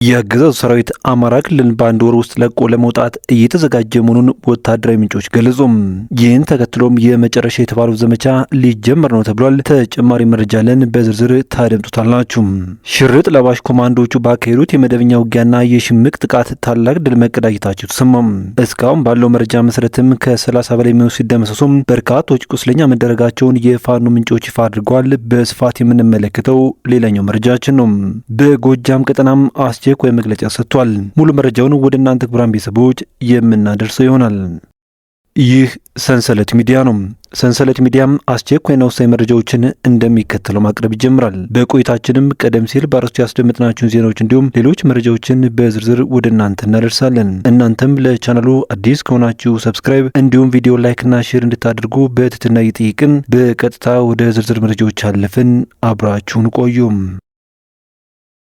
የአገዛዙ ሰራዊት አማራ ክልልን በአንድ ወር ውስጥ ለቆ ለመውጣት እየተዘጋጀ መሆኑን ወታደራዊ ምንጮች ገለጹም። ይህን ተከትሎም የመጨረሻ የተባለው ዘመቻ ሊጀመር ነው ተብሏል። ተጨማሪ መረጃ ለን በዝርዝር ታደምጡታላችሁ። ሽርጥ ለባሽ ኮማንዶዎቹ ባካሄዱት የመደበኛ ውጊያና የሽምቅ ጥቃት ታላቅ ድል መቀዳጀታቸው ተሰማም። እስካሁን ባለው መረጃ መሰረትም ከ30 በላይ የሚሆኑ ሲደመሰሱም በርካቶች ቁስለኛ መደረጋቸውን የፋኖ ምንጮች ይፋ አድርገዋል። በስፋት የምንመለከተው ሌላኛው መረጃችን ነው። በጎጃም ቀጠናም አስቸኳይ መግለጫ ሰጥቷል። ሙሉ መረጃውን ወደ እናንተ ክቡራን ቤተሰቦች የምናደርሰው ይሆናል። ይህ ሰንሰለት ሚዲያ ነው። ሰንሰለት ሚዲያም አስቸኳይና ወሳኝ መረጃዎችን እንደሚከተለው ማቅረብ ይጀምራል። በቆይታችንም ቀደም ሲል በአርዕስቱ ያስደመጥናችሁን ዜናዎች እንዲሁም ሌሎች መረጃዎችን በዝርዝር ወደ እናንተ እናደርሳለን። እናንተም ለቻናሉ አዲስ ከሆናችሁ ሰብስክራይብ እንዲሁም ቪዲዮ ላይክና ሼር እንድታደርጉ በትህትና እየጠየቅን በቀጥታ ወደ ዝርዝር መረጃዎች አለፍን። አብራችሁን ቆዩም።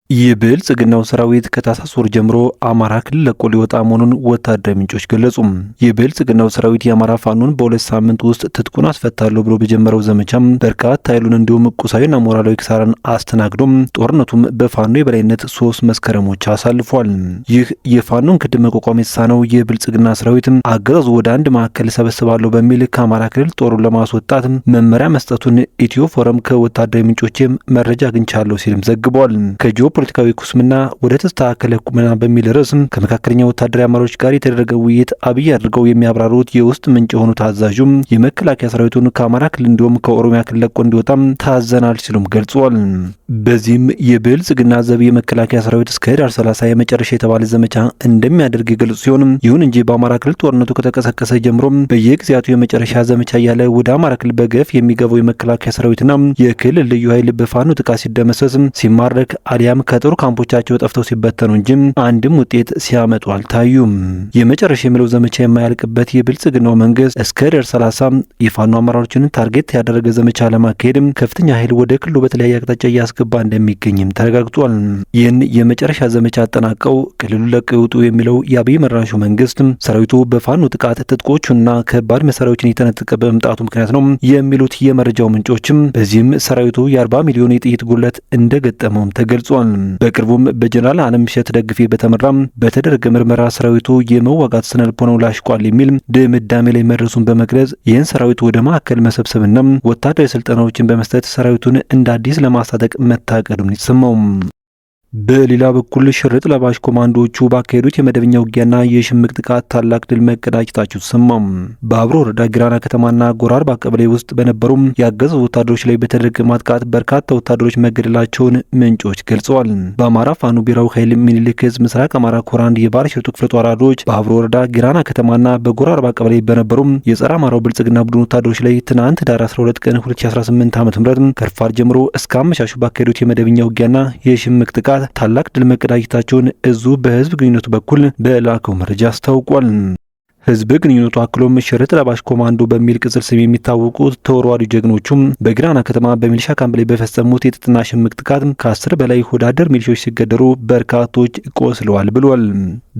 የብልጽግናው ሰራዊት ከታህሳስ ወር ጀምሮ አማራ ክልል ለቆ ሊወጣ መሆኑን ወታደራዊ ምንጮች ገለጹ። የብልጽግናው ሰራዊት የአማራ ፋኖን በሁለት ሳምንት ውስጥ ትጥቁን አስፈታለሁ ብሎ በጀመረው ዘመቻም በርካታ ኃይሉን እንዲሁም ቁሳዊና ሞራላዊ ኪሳራን አስተናግዶም ጦርነቱም በፋኖ የበላይነት 3 መስከረሞች አሳልፏል። ይህ የፋኖን ክድ መቋቋም የተሳነው የብልጽግና ሰራዊት አገዛዙ ወደ አንድ ማዕከል ሰበስባለሁ በሚል ከአማራ ክልል ጦሩን ለማስወጣት መመሪያ መስጠቱን ኢትዮ ፎረም ከወታደራዊ ምንጮችም መረጃ አግኝቻለሁ ሲልም ዘግቧል። ፖለቲካዊ ኩስምና ወደ ተስተካከለ ቁመና በሚል ርዕስ ከመካከለኛ ወታደራዊ አመራሮች ጋር የተደረገ ውይይት አብይ አድርገው የሚያብራሩት የውስጥ ምንጭ የሆኑት አዛዡም የመከላከያ ሰራዊቱን ከአማራ ክልል እንዲሁም ከኦሮሚያ ክልል ለቆ እንዲወጣም ታዘናል ሲሉም ገልጿል። በዚህም የብልጽግና ዘብ የመከላከያ ሰራዊት እስከ ህዳር 30 የመጨረሻ የተባለ ዘመቻ እንደሚያደርግ የገለጹ ሲሆን ይሁን እንጂ በአማራ ክልል ጦርነቱ ከተቀሰቀሰ ጀምሮ በየጊዜያቱ የመጨረሻ ዘመቻ እያለ ወደ አማራ ክልል በገፍ የሚገባው የመከላከያ ሰራዊትና የክልል ልዩ ኃይል በፋኖ ጥቃት ሲደመሰስ ሲማረክ አሊያም ከጦር ካምፖቻቸው ጠፍተው ሲበተኑ እንጂ አንድም ውጤት ሲያመጡ አልታዩም። የመጨረሻ የሚለው ዘመቻ የማያልቅበት የብልጽግናው መንግስት እስከ ህዳር 30 የፋኖ አመራሮችን ታርጌት ያደረገ ዘመቻ ለማካሄድ ከፍተኛ ኃይል ወደ ክልሉ በተለያየ አቅጣጫ እያስገባ እንደሚገኝም ተረጋግጧል። ይህን የመጨረሻ ዘመቻ አጠናቀው ክልሉ ለቀው ይውጡ የሚለው የአብይ መራሹ መንግስት ሰራዊቱ በፋኖ ጥቃት ትጥቆቹና ከባድ መሳሪያዎችን የተነጠቀ በመምጣቱ ምክንያት ነው የሚሉት የመረጃው ምንጮችም በዚህም ሰራዊቱ የ40 ሚሊዮን የጥይት ጉለት እንደገጠመውም ተገልጿል። በቅርቡም በጀነራል አለምሸት ደግፌ በተመራም በተደረገ ምርመራ ሰራዊቱ የመዋጋት ስነልቦናው ላሽቋል የሚል ድምዳሜ ላይ መድረሱን በመግለጽ ይህን ሰራዊቱ ወደ ማዕከል መሰብሰብና ወታደራዊ ስልጠናዎችን በመስጠት ሰራዊቱን እንደ አዲስ ለማስታጠቅ መታቀዱን ይሰማው። በሌላ በኩል ሽርጥ ለባሽ ኮማንዶዎቹ ባካሄዱት የመደበኛ ውጊያና የሽምቅ ጥቃት ታላቅ ድል መቀዳጀታቸው ተሰማም። በአብሮ ወረዳ ጊራና ከተማና ጎራርባ ቀበሌ ውስጥ በነበሩ ያገዙ ወታደሮች ላይ በተደረገ ማጥቃት በርካታ ወታደሮች መገደላቸውን ምንጮች ገልጸዋል። በአማራ ፋኖ ብሔራዊ ኃይል ሚኒልክ ዕዝ ምስራቅ አማራ ኮር አንድ የባለሽርጡ ክፍለ ጦር አራዶች በአብሮ ወረዳ ጊራና ከተማና በጎራርባ ቀበሌ በነበሩ የጸረ አማራው ብልጽግና ቡድን ወታደሮች ላይ ትናንት ዳር 12 ቀን 2018 ዓ.ም ከረፋድ ጀምሮ እስከ አመሻሹ ባካሄዱት የመደበኛ ውጊያና የሽምቅ ጥቃት ታላቅ ድል መቀዳጀታቸውን እዙ በህዝብ ግንኙነቱ በኩል በላከው መረጃ አስታውቋል። ህዝብ ግንኙነቱ አክሎም ሽርጥ ለባሽ ኮማንዶ በሚል ቅጽል ስም የሚታወቁት ተወርዋሪ ጀግኖቹም በጊራና ከተማ በሚሊሻ ካምፕ ላይ በፈጸሙት የጥጥና ሽምቅ ጥቃት ከ10 በላይ ወዳደር ሚሊሾች ሲገደሉ በርካቶች ቆስለዋል ብሏል።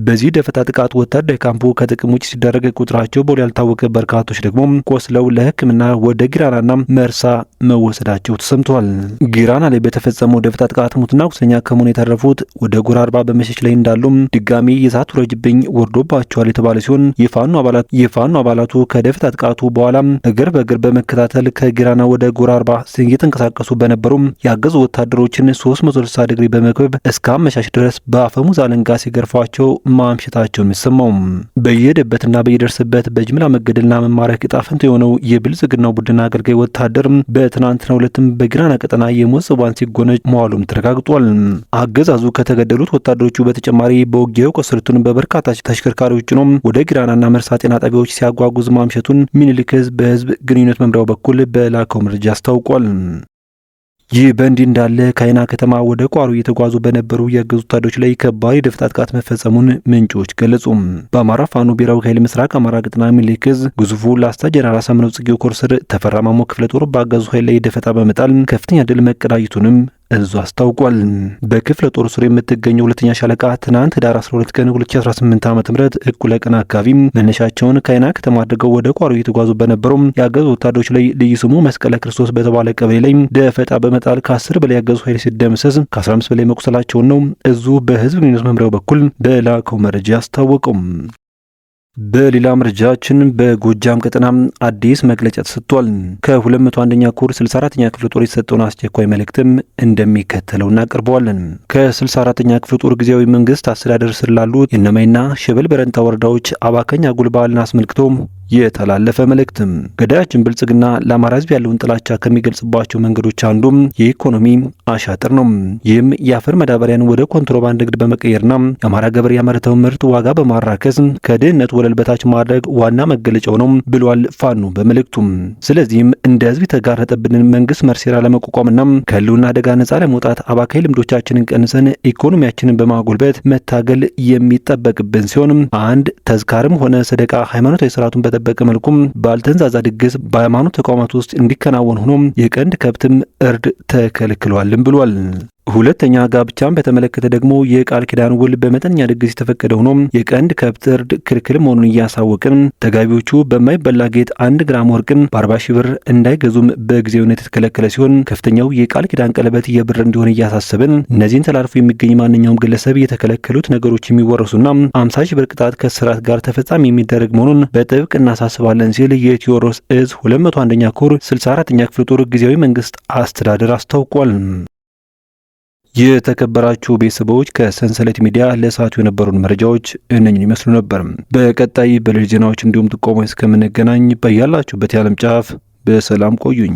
በዚህ ደፈጣ ጥቃት ወታደራዊ ካምፑ ከጥቅም ውጭ ሲደረግ ቁጥራቸው በውል ያልታወቀ በርካቶች ደግሞ ቆስለው ለሕክምና ወደ ጊራናና መርሳ መወሰዳቸው ተሰምቷል። ጊራና ላይ በተፈጸመው ደፈጣ ጥቃት ሙትና ቁስለኛ ከመሆኑ የተረፉት ወደ ጎራርባ በመሸሽ ላይ እንዳሉም ድጋሚ የእሳት ውረጅብኝ ወርዶባቸዋል የተባለ ሲሆን የፋኖ አባላቱ ከደፈጣ ጥቃቱ በኋላ እግር በእግር በመከታተል ከጊራና ወደ ጎራርባ እየተንቀሳቀሱ በነበሩ ያገዙ ወታደሮችን 360 ዲግሪ በመክበብ እስከ አመሻሽ ድረስ በአፈሙዝ አለንጋ ሲገርፏቸው ማምሸታቸውን የሚሰማው በየሄደበትና በየደርስበት በጅምላ መገደልና መማረክ ዕጣ ፈንታ የሆነው የብልጽግናው ቡድን አገልጋይ ወታደር በትናንትናው ዕለትም በጊራና ቀጠና የሞት ጽዋን ሲጎነጭ መዋሉም ተረጋግጧል። አገዛዙ ከተገደሉት ወታደሮቹ በተጨማሪ በውጊያው ቆሰሉትን በበርካታ ተሽከርካሪዎች ነው ወደ ጊራና መርሳ ጤና ጣቢያዎች ሲያጓጉዝ ማምሸቱን ሚኒልክ ዕዝ በህዝብ ግንኙነት መምሪያው በኩል በላከው መረጃ አስታውቋል። ይህ በእንዲህ እንዳለ ከአይና ከተማ ወደ ቋሩ እየተጓዙ በነበሩ ያገዙ ወታደሮች ላይ ከባድ የደፈጣ ጥቃት መፈጸሙን ምንጮች ገለጹ። በአማራ ፋኖ ብሔራዊ ኃይል ምስራቅ አማራ ቀጠና ሚኒልክ ዕዝ ግዙፉ ላስታ ጀነራል አሳምነው ጽጌው ኮር ስር ተፈራ ማሞ ክፍለ ጦር በአገዙ ኃይል ላይ ደፈጣ በመጣል ከፍተኛ ድል መቀዳጀቱንም እዙ አስታውቋል። በክፍለ ጦር ስር የምትገኘው ሁለተኛ ሻለቃ ትናንት ህዳር 12 ቀን 2018 ዓ.ም እኩለ ቀን አካባቢ መነሻቸውን ከአይና ከተማ አድርገው ወደ ቋሮ እየተጓዙ በነበሩ ያገዙ ወታደሮች ላይ ልዩ ስሙ መስቀለ ክርስቶስ በተባለ ቀበሌ ላይ ደፈጣ በመጣል ከ10 በላይ ያገዙ ኃይል ሲደመሰስ ከ15 በላይ መቁሰላቸውን ነው እዙ በህዝብ ግንኙነት መምሪያው በኩል በላከው መረጃ አስታወቀው። በሌላ መረጃችን በጎጃም ቀጠና አዲስ መግለጫ ተሰጥቷል። ከ201ኛ ኮር 64ኛ ክፍለ ጦር የተሰጠውን አስቸኳይ መልእክትም እንደሚከተለው እናቀርበዋለን። ከ64ኛ ክፍለ ጦር ጊዜያዊ መንግስት አስተዳደር ስር ላሉት የነማይና ሸበል በረንታ ወረዳዎች አባከኝ አጉል በዓልን አስመልክቶ የተላለፈ መልእክትም ገዳያችን ብልጽግና ለአማራ ህዝብ ያለውን ጥላቻ ከሚገልጽባቸው መንገዶች አንዱም የኢኮኖሚ አሻጥር ነው። ይህም የአፈር መዳበሪያን ወደ ኮንትሮባንድ ንግድ በመቀየርና የአማራ ገበሬ ያመረተውን ምርት ዋጋ በማራከስ ከድህነት ወለል በታች ማድረግ ዋና መገለጫው ነው ብሏል ፋኖ በመልእክቱም። ስለዚህም እንደ ህዝብ የተጋረጠብንን መንግስት መርሴራ ለመቋቋምና ከህልውና አደጋ ነጻ ለመውጣት አባካይ ልምዶቻችንን ቀንሰን ኢኮኖሚያችንን በማጎልበት መታገል የሚጠበቅብን ሲሆን አንድ ተዝካርም ሆነ ሰደቃ ሃይማኖታዊ ስርዓቱን በጠበቀ መልኩም ባልተንዛዛ ድግስ በሃይማኖት ተቋማት ውስጥ እንዲከናወን ሆኖ የቀንድ ከብትም እርድ ተከልክሏልም ብሏል። ሁለተኛ ጋብቻን በተመለከተ ደግሞ የቃል ኪዳን ውል በመጠነኛ ድግስ የተፈቀደ ሆኖ የቀንድ ከብት እርድ ክልክል መሆኑን እያሳወቅን ተጋቢዎቹ በማይበላ ጌጥ 1 ግራም ወርቅን በ40 ሺህ ብር እንዳይገዙም በጊዜውነት የተከለከለ ሲሆን ከፍተኛው የቃል ኪዳን ቀለበት የብር እንዲሆን እያሳሰብን እነዚህን ተላልፎ የሚገኝ ማንኛውም ግለሰብ የተከለከሉት ነገሮች የሚወረሱና 50 ሺህ ብር ቅጣት ከስራት ጋር ተፈጻሚ የሚደረግ መሆኑን በጥብቅ እናሳስባለን ሲል የቴዎድሮስ እዝ 201ኛ ኮር 64ኛ ክፍለ ጦር ጊዜያዊ መንግስት አስተዳደር አስታውቋል። የተከበራችሁ ቤተሰቦች ከሰንሰለት ሚዲያ ለሰዓቱ የነበሩን መረጃዎች እነኝን ይመስሉ ነበር። በቀጣይ በሌሎች ዜናዎች እንዲሁም ጥቆማዎች እስከምንገናኝ በያላችሁበት የዓለም ጫፍ በሰላም ቆዩኝ።